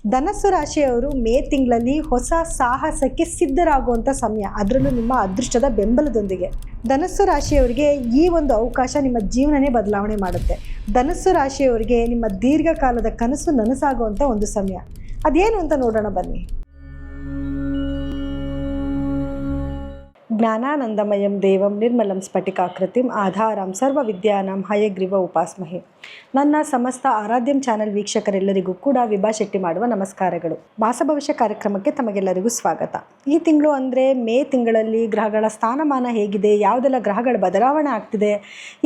ಧನಸ್ಸು ರಾಶಿಯವರು ಮೇ ತಿಂಗಳಲ್ಲಿ ಹೊಸ ಸಾಹಸಕ್ಕೆ ಸಿದ್ಧರಾಗುವಂಥ ಸಮಯ, ಅದರಲ್ಲೂ ನಿಮ್ಮ ಅದೃಷ್ಟದ ಬೆಂಬಲದೊಂದಿಗೆ. ಧನಸ್ಸು ರಾಶಿಯವರಿಗೆ ಈ ಒಂದು ಅವಕಾಶ ನಿಮ್ಮ ಜೀವನನೇ ಬದಲಾವಣೆ ಮಾಡುತ್ತೆ. ಧನಸ್ಸು ರಾಶಿಯವರಿಗೆ ನಿಮ್ಮ ದೀರ್ಘಕಾಲದ ಕನಸು ನನಸಾಗುವಂಥ ಒಂದು ಸಮಯ. ಅದೇನು ಅಂತ ನೋಡೋಣ ಬನ್ನಿ. ಜ್ಞಾನಾನಂದಮಯಂ ದೇವಂ ನಿರ್ಮಲಂ ಸ್ಫಟಿಕಾಕೃತಿಂ ಆಧಾರಂ ಸರ್ವವಿದ್ಯಾನಾಂ ಹಯಗ್ರೀವ ಉಪಾಸ್ಮಹೆ. ನನ್ನ ಸಮಸ್ತ ಆರಾಧ್ಯಂ ಚಾನೆಲ್ ವೀಕ್ಷಕರೆಲ್ಲರಿಗೂ ಕೂಡ ವಿಭಾ ಶೆಟ್ಟಿ ಮಾಡುವ ನಮಸ್ಕಾರಗಳು. ಮಾಸ ಭವಿಷ್ಯ ಕಾರ್ಯಕ್ರಮಕ್ಕೆ ತಮಗೆಲ್ಲರಿಗೂ ಸ್ವಾಗತ. ಈ ತಿಂಗಳು ಅಂದರೆ ಮೇ ತಿಂಗಳಲ್ಲಿ ಗ್ರಹಗಳ ಸ್ಥಾನಮಾನ ಹೇಗಿದೆ, ಯಾವುದೆಲ್ಲ ಗ್ರಹಗಳ ಬದಲಾವಣೆ ಆಗ್ತಿದೆ,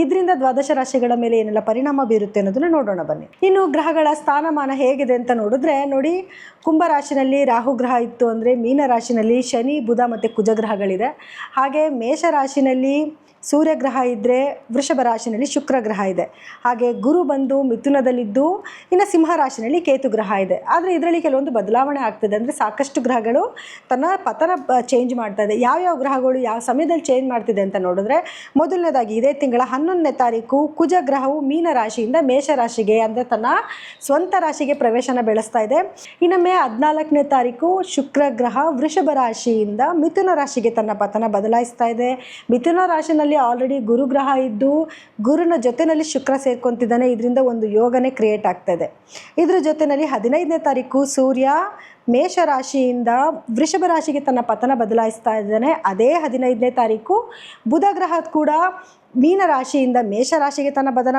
ಇದರಿಂದ ದ್ವಾದಶ ರಾಶಿಗಳ ಮೇಲೆ ಏನೆಲ್ಲ ಪರಿಣಾಮ ಬೀರುತ್ತೆ ಅನ್ನೋದನ್ನು ನೋಡೋಣ ಬನ್ನಿ. ಇನ್ನು ಗ್ರಹಗಳ ಸ್ಥಾನಮಾನ ಹೇಗಿದೆ ಅಂತ ನೋಡಿದ್ರೆ ನೋಡಿ, ಕುಂಭ ರಾಶಿನಲ್ಲಿ ರಾಹು ಗ್ರಹ ಇತ್ತು ಅಂದರೆ ಮೀನ ರಾಶಿನಲ್ಲಿ ಶನಿ ಬುಧ ಮತ್ತು ಕುಜ ಗ್ರಹಗಳಿದೆ. ಹಾಗೆ ಮೇಷ ರಾಶಿನಲ್ಲಿ ಸೂರ್ಯಗ್ರಹ ಇದ್ದರೆ ವೃಷಭ ರಾಶಿನಲ್ಲಿ ಶುಕ್ರ ಗ್ರಹ ಇದೆ. ಹಾಗೆ ಗುರು ಬಂದು ಮಿಥುನದಲ್ಲಿದ್ದು ಇನ್ನು ಸಿಂಹ ರಾಶಿನಲ್ಲಿ ಕೇತು ಗ್ರಹ ಇದೆ. ಆದರೆ ಇದರಲ್ಲಿ ಕೆಲವೊಂದು ಬದಲಾವಣೆ ಆಗ್ತದೆ. ಅಂದರೆ ಸಾಕಷ್ಟು ಗ್ರಹಗಳು ತನ್ನ ಪತನ ಚೇಂಜ್ ಮಾಡ್ತಾ ಇದೆ. ಯಾವ್ಯಾವ ಗ್ರಹಗಳು ಯಾವ ಸಮಯದಲ್ಲಿ ಚೇಂಜ್ ಮಾಡ್ತಿದೆ ಅಂತ ನೋಡಿದ್ರೆ, ಮೊದಲನೇದಾಗಿ ಇದೇ ತಿಂಗಳ 11ನೇ ತಾರೀಕು ಕುಜ ಗ್ರಹವು ಮೀನ ರಾಶಿಯಿಂದ ಮೇಷ ರಾಶಿಗೆ ಅಂದರೆ ತನ್ನ ಸ್ವಂತ ರಾಶಿಗೆ ಪ್ರವೇಶನ ಬೆಳೆಸ್ತಾ ಇದೆ. ಇನ್ನು ಮೇ 14ನೇ ತಾರೀಕು ಶುಕ್ರ ಗ್ರಹ ವೃಷಭ ರಾಶಿಯಿಂದ ಮಿಥುನ ರಾಶಿಗೆ ತನ್ನ ಪತನ ಬದಲಾಯಿಸ್ತಾ ಇದೆ. ಮಿಥುನ ರಾಶಿನಲ್ಲಿ ಆಲ್ರೆಡಿ ಗುರುಗ್ರಹ ಇದ್ದು ಗುರುನ ಜೊತೆಯಲ್ಲಿ ಶುಕ್ರ ಸೇರ್ಕೊಂತಿದ್ದಾನೆ. ಇದರಿಂದ ಒಂದು ಯೋಗನೇ ಕ್ರಿಯೇಟ್ ಆಗ್ತದೆ. ಇದ್ರ ಜೊತೆಯಲ್ಲಿ 15ನೇ ತಾರೀಕು ಸೂರ್ಯ ಮೇಷ ರಾಶಿಯಿಂದ ವೃಷಭ ರಾಶಿಗೆ ತನ್ನ ಪತನ ಬದಲಾಯಿಸ್ತಾ ಇದ್ದಾನೆ. ಅದೇ 15ನೇ ತಾರೀಕು ಬುಧ ಗ್ರಹ ಕೂಡ ಮೀನ ರಾಶಿಯಿಂದ ಮೇಷ ರಾಶಿಗೆ ತನ್ನ ಪತನ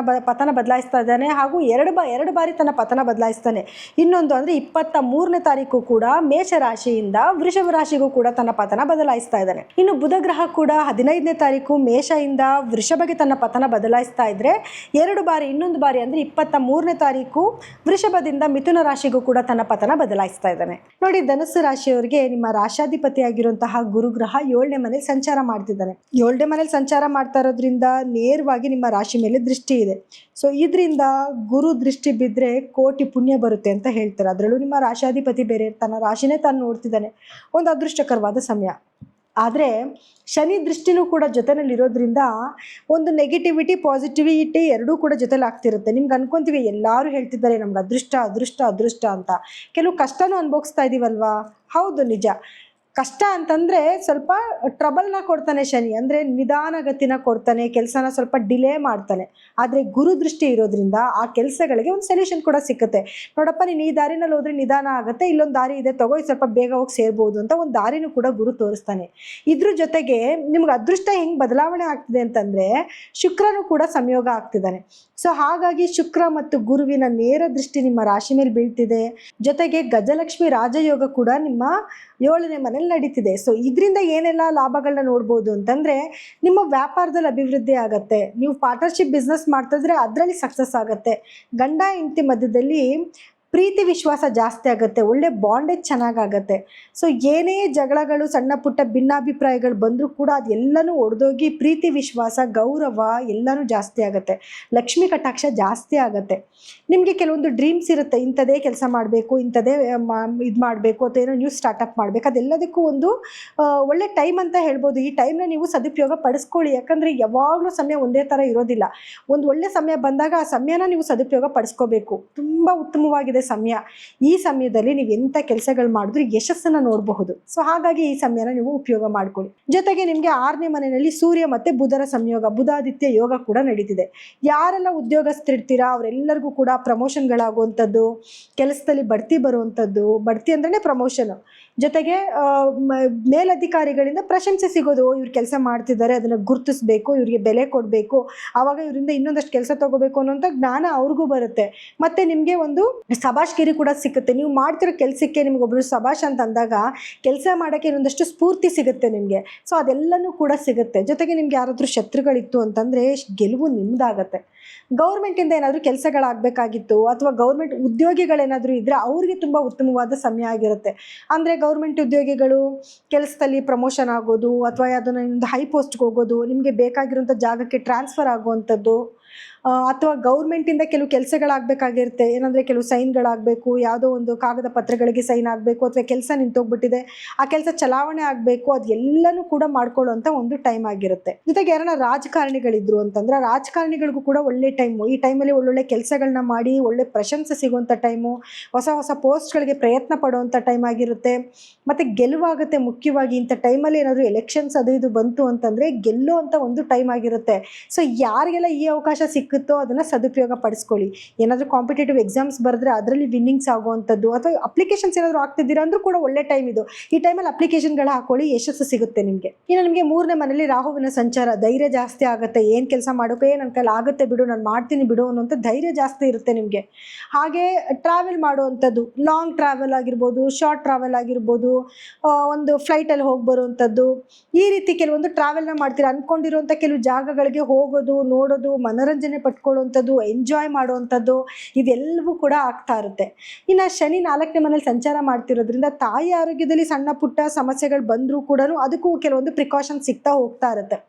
ಬದಲಾಯಿಸ್ತಾ ಇದ್ದಾನೆ. ಹಾಗೂ ಎರಡು ಬಾರಿ ತನ್ನ ಪತನ ಬದಲಾಯಿಸ್ತಾನೆ. ಇನ್ನೊಂದು ಅಂದರೆ 23ನೇ ತಾರೀಕು ಕೂಡ ಮೇಷ ರಾಶಿಯಿಂದ ವೃಷಭ ರಾಶಿಗೂ ಕೂಡ ತನ್ನ ಪತನ ಬದಲಾಯಿಸ್ತಾ ಇದ್ದಾನೆ. ಇನ್ನು ಬುಧ ಗ್ರಹ ಕೂಡ 15ನೇ ತಾರೀಕು ಮೇಷದಿಂದ ವೃಷಭಗೆ ತನ್ನ ಪತನ ಬದಲಾಯಿಸ್ತಾ ಇದ್ರೆ ಇನ್ನೊಂದು ಬಾರಿ ಅಂದರೆ 23ನೇ ತಾರೀಕು ವೃಷಭದಿಂದ ಮಿಥುನ ರಾಶಿಗೂ ಕೂಡ ತನ್ನ ಪತನ ಬದಲಾಯಿಸ್ತಾ ಇದ್ದಾನೆ. ನೋಡಿ, ಧನಸ್ಸು ರಾಶಿಯವರಿಗೆ ನಿಮ್ಮ ರಾಶಾಧಿಪತಿಯಾಗಿರುವಂತಹ ಗುರುಗ್ರಹ 7ನೇ ಮನೇಲಿ ಸಂಚಾರ ಮಾಡ್ತಿದ್ದಾನೆ. 7ನೇ ಮನೇಲಿ ಸಂಚಾರ ಮಾಡ್ತಾ ಇರೋದ್ರಿಂದ ನೇರವಾಗಿ ನಿಮ್ಮ ರಾಶಿ ಮೇಲೆ ದೃಷ್ಟಿ ಇದೆ. ಸೊ ಇದರಿಂದ ಗುರು ದೃಷ್ಟಿ ಬಿದ್ದರೆ ಕೋಟಿ ಪುಣ್ಯ ಬರುತ್ತೆ ಅಂತ ಹೇಳ್ತಾರೆ. ಅದರಲ್ಲೂ ನಿಮ್ಮ ರಾಶಾಧಿಪತಿ ಬೇರೆ ತನ್ನ ರಾಶಿನೇ ತಾನು ನೋಡ್ತಿದ್ದಾನೆ. ಒಂದು ಅದೃಷ್ಟಕರವಾದ ಸಮಯ. ಆದರೆ ಶನಿ ದೃಷ್ಟಿನೂ ಕೂಡ ಜೊತೆಯಲ್ಲಿರೋದ್ರಿಂದ ಒಂದು ನೆಗೆಟಿವಿಟಿ ಪಾಸಿಟಿವಿಟಿ ಎರಡೂ ಕೂಡ ಜೊತೆಲಿ ಆಗ್ತಿರುತ್ತೆ. ನಿಮ್ಗೆ ಅನ್ಕೊಂತೀವಿ ಎಲ್ಲರೂ ಹೇಳ್ತಿದ್ದಾರೆ ನಮ್ಗೆ ಅದೃಷ್ಟ ಅದೃಷ್ಟ ಅದೃಷ್ಟ ಅಂತ. ಕೆಲವು ಕಷ್ಟನೂ ಅನುಭವಿಸ್ತಾ ಇದ್ದೀವಲ್ವಾ? ಹೌದು, ನಿಜ. ಕಷ್ಟ ಅಂತಂದರೆ ಸ್ವಲ್ಪ ಟ್ರಬಲ್ನ ಕೊಡ್ತಾನೆ ಶನಿ. ಅಂದರೆ ನಿಧಾನಗತಿನ ಕೊಡ್ತಾನೆ, ಕೆಲಸನ ಸ್ವಲ್ಪ ಡಿಲೇ ಮಾಡ್ತಾನೆ. ಆದರೆ ಗುರು ದೃಷ್ಟಿ ಇರೋದ್ರಿಂದ ಆ ಕೆಲಸಗಳಿಗೆ ಒಂದು ಸೊಲ್ಯೂಷನ್ ಕೂಡ ಸಿಕ್ಕುತ್ತೆ. ನೋಡಪ್ಪ, ನೀನು ಈ ದಾರಿನಲ್ಲಿ ಹೋದರೆ ನಿಧಾನ ಆಗುತ್ತೆ, ಇಲ್ಲೊಂದು ದಾರಿ ಇದೆ ತಗೋ, ಸ್ವಲ್ಪ ಬೇಗ ಹೋಗಿ ಸೇರ್ಬೋದು ಅಂತ ಒಂದು ದಾರಿನೂ ಕೂಡ ಗುರು ತೋರಿಸ್ತಾನೆ. ಇದ್ರ ಜೊತೆಗೆ ನಿಮ್ಗೆ ಅದೃಷ್ಟ ಹೆಂಗೆ ಬದಲಾವಣೆ ಆಗ್ತಿದೆ ಅಂತಂದರೆ ಶುಕ್ರನು ಕೂಡ ಸಂಯೋಗ ಆಗ್ತಿದ್ದಾನೆ. ಸೊ ಹಾಗಾಗಿ ಶುಕ್ರ ಮತ್ತು ಗುರುವಿನ ನೇರ ದೃಷ್ಟಿ ನಿಮ್ಮ ರಾಶಿ ಮೇಲೆ ಬೀಳ್ತಿದೆ. ಜೊತೆಗೆ ಗಜಲಕ್ಷ್ಮಿ ರಾಜಯೋಗ ಕೂಡ ನಿಮ್ಮ 7ನೇ ಮನೇಲಿ ನಡೀತಿದೆ. ಸೊ ಇದರಿಂದ ಏನೆಲ್ಲ ಲಾಭಗಳನ್ನ ನೋಡ್ಬೋದು ಅಂತಂದರೆ, ನಿಮ್ಮ ವ್ಯಾಪಾರದಲ್ಲಿ ಅಭಿವೃದ್ಧಿ ಆಗುತ್ತೆ. ನೀವು ಪಾರ್ಟ್ನರ್ಶಿಪ್ ಬಿಸ್ನೆಸ್ ಮಾಡ್ತಿದ್ರೆ ಅದರಲ್ಲಿ ಸಕ್ಸಸ್ ಆಗುತ್ತೆ. ಗಂಡ ಹೆಂಡತಿ ಮಧ್ಯದಲ್ಲಿ ಪ್ರೀತಿ ವಿಶ್ವಾಸ ಜಾಸ್ತಿ ಆಗುತ್ತೆ. ಒಳ್ಳೆ ಬಾಂಡೇಜ್ ಚೆನ್ನಾಗಾಗತ್ತೆ. ಸೊ ಏನೇ ಜಗಳಗಳು ಸಣ್ಣ ಪುಟ್ಟ ಭಿನ್ನಾಭಿಪ್ರಾಯಗಳು ಬಂದರೂ ಕೂಡ ಅದೆಲ್ಲನೂ ಒಡೆದೋಗಿ ಪ್ರೀತಿ ವಿಶ್ವಾಸ ಗೌರವ ಎಲ್ಲನೂ ಜಾಸ್ತಿ ಆಗುತ್ತೆ. ಲಕ್ಷ್ಮಿ ಕಟಾಕ್ಷ ಜಾಸ್ತಿ ಆಗುತ್ತೆ. ನಿಮಗೆ ಕೆಲವೊಂದು ಡ್ರೀಮ್ಸ್ ಇರುತ್ತೆ, ಇಂಥದೇ ಕೆಲಸ ಮಾಡಬೇಕು, ಇಂಥದೇ ಇದು ಮಾಡಬೇಕು ಅಥವಾ ಏನೋ ನ್ಯೂ ಸ್ಟಾರ್ಟಪ್ ಮಾಡಬೇಕು. ಅದೆಲ್ಲದಕ್ಕೂ ಒಂದು ಒಳ್ಳೆ ಟೈಮ್ ಅಂತ ಹೇಳ್ಬೋದು. ಈ ಟೈಮ್ನ ನೀವು ಸದುಪಯೋಗ ಪಡಿಸ್ಕೊಳ್ಳಿ. ಯಾಕಂದರೆ ಯಾವಾಗಲೂ ಸಮಯ ಒಂದೇ ಥರ ಇರೋದಿಲ್ಲ. ಒಂದು ಒಳ್ಳೆ ಸಮಯ ಬಂದಾಗ ಆ ಸಮಯನ ನೀವು ಸದುಪಯೋಗ ಪಡಿಸ್ಕೋಬೇಕು. ತುಂಬ ಉತ್ತಮವಾಗಿದೆ ಸಮಯ. ಈ ಸಮಯದಲ್ಲಿ ನೀವು ಎಂಥ ಕೆಲಸಗಳು ಮಾಡಿದ್ರು ಯಶಸ್ಸನ್ನು ನೋಡಬಹುದು. ಸೊ ಹಾಗಾಗಿ ಈ ಸಮಯನ ನೀವು ಉಪಯೋಗ ಮಾಡ್ಕೊಳ್ಳಿ. ಜೊತೆಗೆ ನಿಮಗೆ 6ನೇ ಮನೆಯಲ್ಲಿ ಸೂರ್ಯ ಮತ್ತು ಬುಧರ ಸಂಯೋಗ, ಬುಧಾದಿತ್ಯ ಯೋಗ ಕೂಡ ನಡೀತಿದೆ. ಯಾರೆಲ್ಲ ಉದ್ಯೋಗಸ್ಥರಿರ್ತೀರಾ ಅವರೆಲ್ಲರಿಗೂ ಕೂಡ ಪ್ರಮೋಷನ್ಗಳಾಗುವಂಥದ್ದು, ಕೆಲಸದಲ್ಲಿ ಬಡ್ತಿ ಬರುವಂಥದ್ದು. ಬಡ್ತಿ ಅಂದ್ರೆ ಪ್ರಮೋಷನ್. ಜೊತೆಗೆ ಮೇಲಧಿಕಾರಿಗಳಿಂದ ಪ್ರಶಂಸೆ ಸಿಗೋದು. ಇವ್ರು ಕೆಲಸ ಮಾಡ್ತಿದ್ದಾರೆ, ಅದನ್ನು ಗುರುತಿಸ್ಬೇಕು, ಇವರಿಗೆ ಬೆಲೆ ಕೊಡಬೇಕು, ಆವಾಗ ಇವರಿಂದ ಇನ್ನೊಂದಷ್ಟು ಕೆಲಸ ತಗೋಬೇಕು ಅನ್ನೋಂಥ ಜ್ಞಾನ ಅವ್ರಿಗೂ ಬರುತ್ತೆ. ಮತ್ತು ನಿಮಗೆ ಒಂದು ಸಭಾಷ್ಗಿರಿ ಕೂಡ ಸಿಗುತ್ತೆ. ನೀವು ಮಾಡ್ತಿರೋ ಕೆಲಸಕ್ಕೆ ನಿಮ್ಗೊಬ್ರು ಸಭಾಷ್ ಅಂತ ಅಂದಾಗ ಕೆಲಸ ಮಾಡೋಕ್ಕೆ ಇನ್ನೊಂದಷ್ಟು ಸ್ಫೂರ್ತಿ ಸಿಗುತ್ತೆ ನಿಮಗೆ. ಸೊ ಅದೆಲ್ಲನೂ ಕೂಡ ಸಿಗುತ್ತೆ. ಜೊತೆಗೆ ನಿಮ್ಗೆ ಯಾರಾದರೂ ಶತ್ರುಗಳಿತ್ತು ಅಂತಂದರೆ ಗೆಲುವು ನಿಮ್ಮದಾಗತ್ತೆ. ಗೌರ್ಮೆಂಟಿಂದ ಏನಾದರೂ ಕೆಲಸಗಳಾಗಬೇಕಾಗಿತ್ತು ಅಥವಾ ಗೌರ್ಮೆಂಟ್ ಉದ್ಯೋಗಿಗಳೇನಾದರೂ ಇದ್ದರೆ ಅವ್ರಿಗೆ ತುಂಬ ಉತ್ತಮವಾದ ಸಮಯ ಆಗಿರುತ್ತೆ. ಅಂದರೆ ಗೌರ್ಮೆಂಟ್ ಉದ್ಯೋಗಿಗಳು ಕೆಲಸದಲ್ಲಿ ಪ್ರಮೋಷನ್ ಆಗೋದು ಅಥವಾ ಯಾವುದನ್ನ ಒಂದು ಹೈ ಪೋಸ್ಟ್ಗೆ ಹೋಗೋದು, ನಿಮಗೆ ಬೇಕಾಗಿರೋಂಥ ಜಾಗಕ್ಕೆ ಟ್ರಾನ್ಸ್ಫರ್ ಆಗುವಂಥದ್ದು, ಅಥವಾ ಗೌರ್ಮೆಂಟಿಂದ ಕೆಲವು ಕೆಲಸಗಳಾಗಬೇಕಾಗಿರುತ್ತೆ. ಏನಂದರೆ ಕೆಲವು ಸೈನ್ಗಳಾಗಬೇಕು, ಯಾವುದೋ ಒಂದು ಕಾಗದ ಪತ್ರಗಳಿಗೆ ಸೈನ್ ಆಗಬೇಕು, ಅಥವಾ ಕೆಲಸ ನಿಂತೋಗ್ಬಿಟ್ಟಿದೆ, ಆ ಕೆಲಸ ಚಲಾವಣೆ ಆಗಬೇಕು, ಅದು ಎಲ್ಲನೂ ಕೂಡ ಮಾಡ್ಕೊಳ್ಳುವಂಥ ಒಂದು ಟೈಮ್ ಆಗಿರುತ್ತೆ. ಜೊತೆಗೆ ಯಾರನ್ನ ರಾಜಕಾರಣಿಗಳಿದ್ರು ಅಂತಂದ್ರೆ ರಾಜಕಾರಣಿಗಳಿಗೂ ಕೂಡ ಒಳ್ಳೆ ಟೈಮು. ಈ ಟೈಮಲ್ಲಿ ಒಳ್ಳೊಳ್ಳೆ ಕೆಲಸಗಳನ್ನ ಮಾಡಿ ಒಳ್ಳೆ ಪ್ರಶಂಸೆ ಸಿಗುವಂಥ ಟೈಮು, ಹೊಸ ಹೊಸ ಪೋಸ್ಟ್ಗಳಿಗೆ ಪ್ರಯತ್ನ ಪಡುವಂಥ ಟೈಮ್ ಆಗಿರುತ್ತೆ. ಮತ್ತು ಗೆಲುವಾಗುತ್ತೆ. ಮುಖ್ಯವಾಗಿ ಇಂಥ ಟೈಮಲ್ಲಿ ಏನಾದರೂ ಎಲೆಕ್ಷನ್ಸ್ ಅದು ಇದು ಬಂತು ಅಂತಂದರೆ ಗೆಲ್ಲುವಂಥ ಒಂದು ಟೈಮ್ ಆಗಿರುತ್ತೆ. ಸೊ ಯಾರಿಗೆಲ್ಲ ಈ ಅವಕಾಶ ಸಿಕ್ಕುತ್ತೋ ಅದನ್ನು ಸದುಪಯೋಗ ಪಡಿಸ್ಕೊಳ್ಳಿ. ಏನಾದರೂ ಕಾಂಪಿಟೇಟಿವ್ ಎಕ್ಸಾಮ್ಸ್ ಬರೆದ್ರೆ ಅದರಲ್ಲಿ ವಿನ್ನಿಂಗ್ಸ್ ಆಗುವಂಥದ್ದು, ಅಥವಾ ಅಪ್ಲಿಕೇಶನ್ಸ್ ಏನಾದರೂ ಆಗ್ತಿದ್ದೀರಾ ಅಂದರೂ ಕೂಡ ಒಳ್ಳೆ ಟೈಮ್ ಇದು. ಈ ಟೈಮಲ್ಲಿ ಅಪ್ಲಿಕೇಶನ್ಗಳು ಹಾಕೊಳ್ಳಿ, ಯಶಸ್ಸು ಸಿಗುತ್ತೆ ನಿಮಗೆ. ಇನ್ನು ನಿಮಗೆ 3ನೇ ಮನೆಯಲ್ಲಿ ರಾಹುವಿನ ಸಂಚಾರ, ಧೈರ್ಯ ಜಾಸ್ತಿ ಆಗುತ್ತೆ. ಏನು ಕೆಲಸ ಮಾಡೋಕೆ ನನ್ನ ಕೈಲಿ ಆಗುತ್ತೆ ಬಿಡು, ನಾನು ಮಾಡ್ತೀನಿ ಬಿಡು ಅನ್ನೋಂಥ ಧೈರ್ಯ ಜಾಸ್ತಿ ಇರುತ್ತೆ ನಿಮಗೆ. ಹಾಗೆ ಟ್ರಾವೆಲ್ ಮಾಡುವಂಥದ್ದು, ಲಾಂಗ್ ಟ್ರಾವೆಲ್ ಆಗಿರ್ಬೋದು, ಶಾರ್ಟ್ ಟ್ರಾವೆಲ್ ಆಗಿರ್ಬೋದು, ಒಂದು ಫ್ಲೈಟಲ್ಲಿ ಹೋಗಿ ಬರುವಂಥದ್ದು, ಈ ರೀತಿ ಕೆಲವೊಂದು ಟ್ರಾವೆಲ್ನ ಮಾಡ್ತೀರಾ. ಅಂದ್ಕೊಂಡಿರುವಂಥ ಕೆಲವು ಜಾಗಗಳಿಗೆ ಹೋಗೋದು, ನೋಡೋದು, ಮನೋರಂಜನೆ ಪಟ್ಕೊಳ್ಳುವಂಥದ್ದು, ಎಂಜಾಯ್ ಮಾಡುವಂಥದ್ದು, ಇದೆಲ್ಲವೂ ಕೂಡ ಆಗ್ತಾ ಇರುತ್ತೆ. ಇನ್ನು ಶನಿ 4ನೇ ಮನೇಲಿ ಸಂಚಾರ ಮಾಡ್ತಿರೋದ್ರಿಂದ ತಾಯಿ ಆರೋಗ್ಯದಲ್ಲಿ ಸಣ್ಣ ಪುಟ್ಟ ಸಮಸ್ಯೆಗಳು ಬಂದರೂ ಕೂಡ ಅದಕ್ಕೂ ಕೆಲವೊಂದು ಪ್ರಿಕಾಷನ್ ಸಿಗ್ತಾ ಹೋಗ್ತಾ ಇರುತ್ತೆ.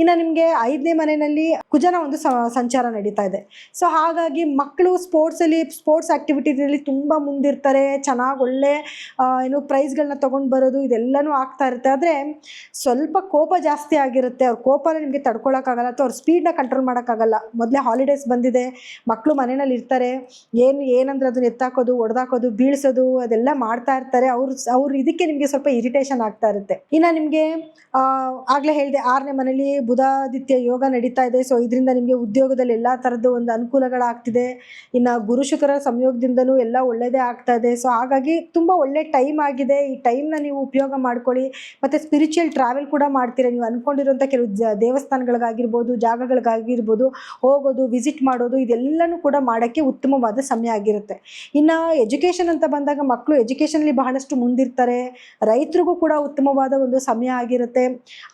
ಇನ್ನು ನಿಮಗೆ 5ನೇ ಮನೆಯಲ್ಲಿ ಕುಜನ ಒಂದು ಸಂಚಾರ ನಡೀತಾ ಇದೆ. ಸೊ ಹಾಗಾಗಿ ಮಕ್ಕಳು ಸ್ಪೋರ್ಟ್ಸ್ ಆ್ಯಕ್ಟಿವಿಟೀಸಲ್ಲಿ ತುಂಬ ಮುಂದಿರ್ತಾರೆ. ಚೆನ್ನಾಗಿ ಒಳ್ಳೆ ಪ್ರೈಸ್ಗಳನ್ನ ತೊಗೊಂಡು ಬರೋದು ಇದೆಲ್ಲನೂ ಆಗ್ತಾ ಇರುತ್ತೆ. ಆದರೆ ಸ್ವಲ್ಪ ಕೋಪ ಜಾಸ್ತಿ ಆಗಿರುತ್ತೆ. ಅವ್ರ ಕೋಪನ ನಿಮಗೆ ತಡ್ಕೊಳಕ್ಕಾಗಲ್ಲ, ಅಥವಾ ಅವ್ರ ಸ್ಪೀಡ್ನ ಕಂಟ್ರೋಲ್ ಮಾಡೋಕ್ಕಾಗಲ್ಲ. ಮೊದಲೇ ಹಾಲಿಡೇಸ್ ಬಂದಿದೆ, ಮಕ್ಕಳು ಮನೆಯಲ್ಲಿ ಇರ್ತಾರೆ, ಏನಂದ್ರೆ ಅದನ್ನ ಎತ್ತಾಕೋದು, ಒಡೆದಾಕೋದು, ಬೀಳ್ಸೋದು ಅದೆಲ್ಲ ಮಾಡ್ತಾ ಇರ್ತಾರೆ. ಅವ್ರು ಇದಕ್ಕೆ ನಿಮಗೆ ಸ್ವಲ್ಪ ಇರಿಟೇಷನ್ ಆಗ್ತಾ ಇರುತ್ತೆ. ಇನ್ನು ನಿಮಗೆ ಆಗಲೇ ಹೇಳಿದೆ 6ನೇ ಮನೇಲಿ ಬುಧಾದಿತ್ಯ ಯೋಗ ನಡೀತಾ ಇದೆ. ಸೊ ಇದರಿಂದ ನಿಮಗೆ ಉದ್ಯೋಗದಲ್ಲಿ ಎಲ್ಲ ಥರದ್ದು ಒಂದು ಅನುಕೂಲಗಳಾಗ್ತಿದೆ. ಇನ್ನು ಗುರು ಶುಕ್ರ ಸಂಯೋಗದಿಂದನೂ ಎಲ್ಲ ಒಳ್ಳೆಯದೇ ಆಗ್ತಾ ಇದೆ. ಸೊ ಹಾಗಾಗಿ ತುಂಬ ಒಳ್ಳೆ ಟೈಮ್ ಆಗಿದೆ. ಈ ಟೈಮ್ನ ನೀವು ಉಪಯೋಗ ಮಾಡ್ಕೊಳ್ಳಿ. ಮತ್ತು ಸ್ಪಿರಿಚುವಲ್ ಟ್ರಾವೆಲ್ ಕೂಡ ಮಾಡ್ತೀರಾ. ನೀವು ಅಂದ್ಕೊಂಡಿರೋಂಥ ಕೆಲವು ದೇವಸ್ಥಾನಗಳಿಗಾಗಿರ್ಬೋದು, ಜಾಗಗಳಿಗಾಗಿರ್ಬೋದು ಹೋಗೋದು, ವಿಸಿಟ್ ಮಾಡೋದು, ಇದೆಲ್ಲನೂ ಕೂಡ ಮಾಡೋಕ್ಕೆ ಉತ್ತಮವಾದ ಸಮಯ ಆಗಿರುತ್ತೆ. ಇನ್ನು ಎಜುಕೇಷನ್ ಅಂತ ಬಂದಾಗ ಮಕ್ಕಳು ಎಜುಕೇಷನಲ್ಲಿ ಬಹಳಷ್ಟು ಮುಂದಿರ್ತಾರೆ. ರೈತರಿಗೂ ಕೂಡ ಉತ್ತಮವಾದ ಒಂದು ಸಮಯ ಆಗಿರುತ್ತೆ.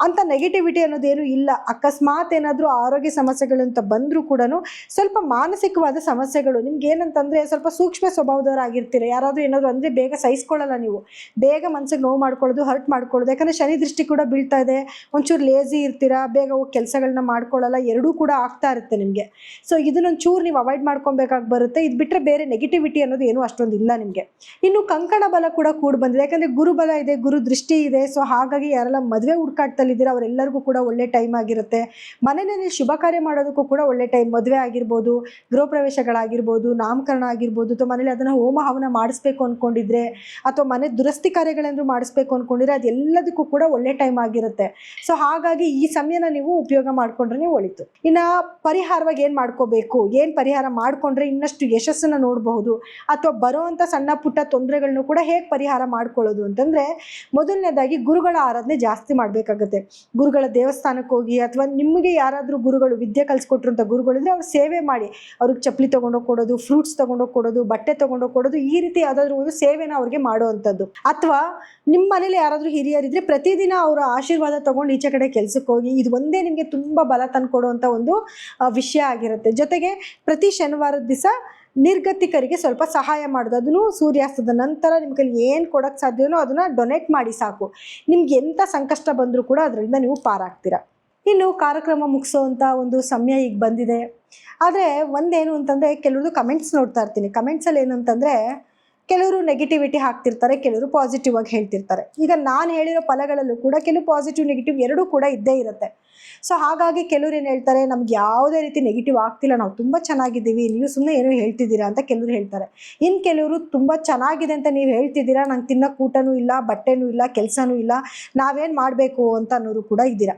ಅಂಥ ನೆಗೆಟಿವಿಟಿ ಅನ್ನೋದೇನು ಇಲ್ಲ. ಅಕಸ್ಮಾತ್ ಏನಾದರೂ ಆರೋಗ್ಯ ಸಮಸ್ಯೆಗಳಂತ ಬಂದರೂ ಕೂಡ ಸ್ವಲ್ಪ ಮಾನಸಿಕವಾದ ಸಮಸ್ಯೆಗಳು ನಿಮ್ಗೆ ಏನಂತಂದರೆ ಸ್ವಲ್ಪ ಸೂಕ್ಷ್ಮ ಸ್ವಭಾವದವರಾಗಿರ್ತೀರ. ಯಾರಾದರೂ ಏನಾದರೂ ಅಂದರೆ ಬೇಗ ಸಹಿಸ್ಕೊಳ್ಳಲ್ಲ. ನೀವು ಬೇಗ ಮನಸ್ಸಿಗೆ ನೋವು ಮಾಡ್ಕೊಳ್ಳೋದು, ಹರ್ಟ್ ಮಾಡ್ಕೊಳ್ಳೋದು. ಯಾಕಂದರೆ ಶನಿ ದೃಷ್ಟಿ ಕೂಡ ಬೀಳ್ತಾ ಇದೆ. ಒಂಚೂರು ಲೇಜಿ ಇರ್ತೀರಾ, ಬೇಗ ಹೋಗಿ ಕೆಲಸಗಳನ್ನ ಮಾಡ್ಕೊಳ್ಳಲ್ಲ. ಎರಡೂ ಕೂಡ ಆಗ್ತಾ ಇರುತ್ತೆ ನಿಮಗೆ. ಸೊ ಇದನ್ನೊಂಚೂರು ನೀವು ಅವಾಯ್ಡ್ ಮಾಡ್ಕೊಬೇಕಾಗಿ ಬರುತ್ತೆ. ಇದು ಬಿಟ್ಟರೆ ಬೇರೆ ನೆಗೆಟಿವಿಟಿ ಅನ್ನೋದು ಏನೂ ಅಷ್ಟೊಂದು ಇಲ್ಲ ನಿಮಗೆ. ಇನ್ನು ಕಂಕಣ ಬಲ ಕೂಡ ಬಂದಿದೆ. ಯಾಕಂದರೆ ಗುರು ಬಲ ಇದೆ, ಗುರು ದೃಷ್ಟಿ ಇದೆ. ಸೊ ಹಾಗಾಗಿ ಯಾರೆಲ್ಲ ಮದುವೆ ಹುಡುಕಾಟದಲ್ಲಿದ್ದೀರಾ ಅವರೆಲ್ಲರಿಗೂ ಕೂಡ ಒಳ್ಳೆ ಟೈಮ್ ಆಗಿರುತ್ತೆ. ಮನೆಯಲ್ಲಿ ಶುಭ ಕಾರ್ಯ ಮಾಡೋದಕ್ಕೂ ಕೂಡ ಒಳ್ಳೆ ಟೈಮ್. ಮದುವೆ ಆಗಿರ್ಬೋದು, ಗೃಹ ಪ್ರವೇಶಗಳಾಗಿರ್ಬೋದು, ನಾಮಕರಣ ಆಗಿರ್ಬೋದು, ಅಥವಾ ಮನೇಲಿ ಅದನ್ನು ಹೋಮ ಹವನ ಮಾಡಿಸ್ಬೇಕು ಅಂದ್ಕೊಂಡಿದ್ರೆ, ಅಥವಾ ಮನೆ ದುರಸ್ತಿ ಕಾರ್ಯಗಳೇನಾದರೂ ಮಾಡಿಸ್ಬೇಕು ಅಂದ್ಕೊಂಡಿದ್ರೆ ಅದೆಲ್ಲದಕ್ಕೂ ಕೂಡ ಒಳ್ಳೆ ಟೈಮ್ ಆಗಿರುತ್ತೆ. ಸೊ ಹಾಗಾಗಿ ಈ ಸಮಯನ ನೀವು ಉಪಯೋಗ ಮಾಡಿಕೊಂಡ್ರೆ ಒಳಿತು. ಇನ್ನು ಪರಿಹಾರವಾಗಿ ಏನು ಮಾಡ್ಕೋಬೇಕು, ಏನು ಪರಿಹಾರ ಮಾಡಿಕೊಂಡ್ರೆ ಇನ್ನಷ್ಟು ಯಶಸ್ಸನ್ನು ನೋಡಬಹುದು, ಅಥವಾ ಬರೋವಂಥ ಸಣ್ಣ ಪುಟ್ಟ ತೊಂದರೆಗಳನ್ನು ಕೂಡ ಹೇಗೆ ಪರಿಹಾರ ಮಾಡ್ಕೊಳ್ಳೋದು ಅಂತಂದರೆ, ಮೊದಲನೇದಾಗಿ ಗುರುಗಳ ಆರಾಧನೆ ಜಾಸ್ತಿ ಮಾಡಬೇಕಾಗುತ್ತೆ. ಗುರುಗಳ ದೇವಸ್ಥಾನಕ್ಕೆ ಹೋಗಿ, ಅಥವಾ ನಿಮಗೆ ಯಾರಾದರೂ ಗುರುಗಳು ವಿದ್ಯೆ ಕಲಿಸ್ಕೊಟ್ರಂಥ ಗುರುಗಳಿದ್ರೆ ಅವ್ರು ಸೇವೆ ಮಾಡಿ. ಅವ್ರಿಗೆ ಚಪ್ಪಲಿ ತೊಗೊಂಡೋಗಿ ಕೊಡೋದು, ಫ್ರೂಟ್ಸ್ ತೊಗೊಂಡೋಗಿ ಕೊಡೋದು, ಬಟ್ಟೆ ತೊಗೊಂಡೋಗಿ ಕೊಡೋದು, ಈ ರೀತಿ ಯಾವುದಾದ್ರೂ ಒಂದು ಸೇವೆನ ಅವ್ರಿಗೆ ಮಾಡುವಂಥದ್ದು. ಅಥವಾ ನಿಮ್ಮ ಮನೇಲಿ ಯಾರಾದರೂ ಹಿರಿಯರಿದ್ರೆ ಪ್ರತಿದಿನ ಅವರ ಆಶೀರ್ವಾದ ತೊಗೊಂಡು ಈಚೆ ಕಡೆ ಕೆಲಸಕ್ಕೆ ಹೋಗಿ. ಇದು ಒಂದೇ ನಿಮಗೆ ತುಂಬ ಬಲ ತಂದುಕೊಡುವಂಥ ಒಂದು ವಿಷಯ ಆಗಿರುತ್ತೆ. ಜೊತೆಗೆ ಪ್ರತಿ ಶನಿವಾರದ ದಿವಸ ನಿರ್ಗತಿಕರಿಗೆ ಸ್ವಲ್ಪ ಸಹಾಯ ಮಾಡೋದು. ಅದನ್ನು ಸೂರ್ಯಾಸ್ತದ ನಂತರ ನಿಮ್ಮ ಕೈಲಿ ಏನು ಕೊಡೋಕ್ಕೆ ಸಾಧ್ಯವೋ ಅದನ್ನು ಡೊನೇಟ್ ಮಾಡಿ ಸಾಕು. ನಿಮ್ಗೆ ಎಂಥ ಸಂಕಷ್ಟ ಬಂದರೂ ಕೂಡ ಅದರಿಂದ ನೀವು ಪಾರಾಗ್ತೀರ. ಇನ್ನು ಕಾರ್ಯಕ್ರಮ ಮುಗಿಸೋವಂಥ ಒಂದು ಸಮಯ ಈಗ ಬಂದಿದೆ. ಆದರೆ ಒಂದೇನು ಅಂತಂದರೆ, ಕೆಲವ್ರದ್ದು ಕಮೆಂಟ್ಸ್ ನೋಡ್ತಾ ಇರ್ತೀನಿ. ಕಮೆಂಟ್ಸಲ್ಲಿ ಏನು ಅಂತಂದರೆ, ಕೆಲವರು ನೆಗೆಟಿವಿಟಿ ಹಾಕ್ತಿರ್ತಾರೆ, ಕೆಲವರು ಪಾಸಿಟಿವ್ ಆಗಿ ಹೇಳ್ತಿರ್ತಾರೆ. ಈಗ ನಾನು ಹೇಳಿರೋ ಫಲಗಳಲ್ಲೂ ಕೂಡ ಕೆಲವು ಪಾಸಿಟಿವ್ ನೆಗೆಟಿವ್ ಎರಡೂ ಕೂಡ ಇದ್ದೇ ಇರುತ್ತೆ. ಸೊ ಹಾಗಾಗಿ ಕೆಲವ್ರು ಏನು ಹೇಳ್ತಾರೆ, ನಮ್ಗೆ ಯಾವುದೇ ರೀತಿ ನೆಗೆಟಿವ್ ಆಗ್ತಿಲ್ಲ, ನಾವು ತುಂಬ ಚೆನ್ನಾಗಿದ್ದೀವಿ, ನೀವು ಸುಮ್ಮನೆ ಏನೋ ಹೇಳ್ತಿದ್ದೀರಾ ಅಂತ ಕೆಲವರು ಹೇಳ್ತಾರೆ. ಇನ್ನು ಕೆಲವರು ತುಂಬ ಚೆನ್ನಾಗಿದೆ ಅಂತ ನೀವು ಹೇಳ್ತಿದ್ದೀರಾ, ನಂಗೆ ತಿನ್ನೋಕೆ ಊಟನೂ ಇಲ್ಲ, ಬಟ್ಟೆನೂ ಇಲ್ಲ, ಕೆಲಸನೂ ಇಲ್ಲ, ನಾವೇನು ಮಾಡಬೇಕು ಅಂತ ಅನ್ನೋರು ಕೂಡ ಇದ್ದೀರಾ.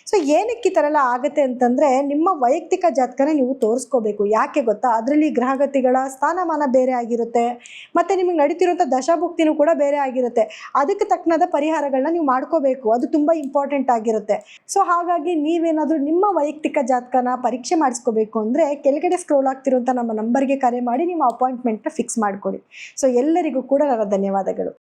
ಸೊ ಏನಕ್ಕೆ ಈ ಥರ ಎಲ್ಲ ಆಗುತ್ತೆ ಅಂತಂದರೆ, ನಿಮ್ಮ ವೈಯಕ್ತಿಕ ಜಾತಕನ ನೀವು ತೋರಿಸ್ಕೋಬೇಕು. ಯಾಕೆ ಗೊತ್ತಾ, ಅದರಲ್ಲಿ ಗ್ರಹಗತಿಗಳ ಸ್ಥಾನಮಾನ ಬೇರೆ ಆಗಿರುತ್ತೆ, ಮತ್ತು ನಿಮಗೆ ನಡೀತಿರೋಂಥ ದಶಾಭುಕ್ತಿನೂ ಕೂಡ ಬೇರೆ ಆಗಿರುತ್ತೆ. ಅದಕ್ಕೆ ತಕ್ಕನಾದ ಪರಿಹಾರಗಳನ್ನ ನೀವು ಮಾಡ್ಕೋಬೇಕು. ಅದು ತುಂಬ ಇಂಪಾರ್ಟೆಂಟ್ ಆಗಿರುತ್ತೆ. ಸೊ ಹಾಗಾಗಿ ನೀವೇನಾದರೂ ನಿಮ್ಮ ವೈಯಕ್ತಿಕ ಜಾತಕನ ಪರೀಕ್ಷೆ ಮಾಡಿಸ್ಕೋಬೇಕು ಅಂದರೆ, ಕೆಳಗಡೆ ಸ್ಕ್ರೋಲ್ ಆಗ್ತಿರೋಂಥ ನಮ್ಮ ನಂಬರ್ಗೆ ಕರೆ ಮಾಡಿ ನಿಮ್ಮ ಅಪಾಯಿಂಟ್ಮೆಂಟ್ನ ಫಿಕ್ಸ್ ಮಾಡ್ಕೊಳ್ಳಿ. ಸೊ ಎಲ್ಲರಿಗೂ ಕೂಡ ನನ್ನ ಧನ್ಯವಾದಗಳು.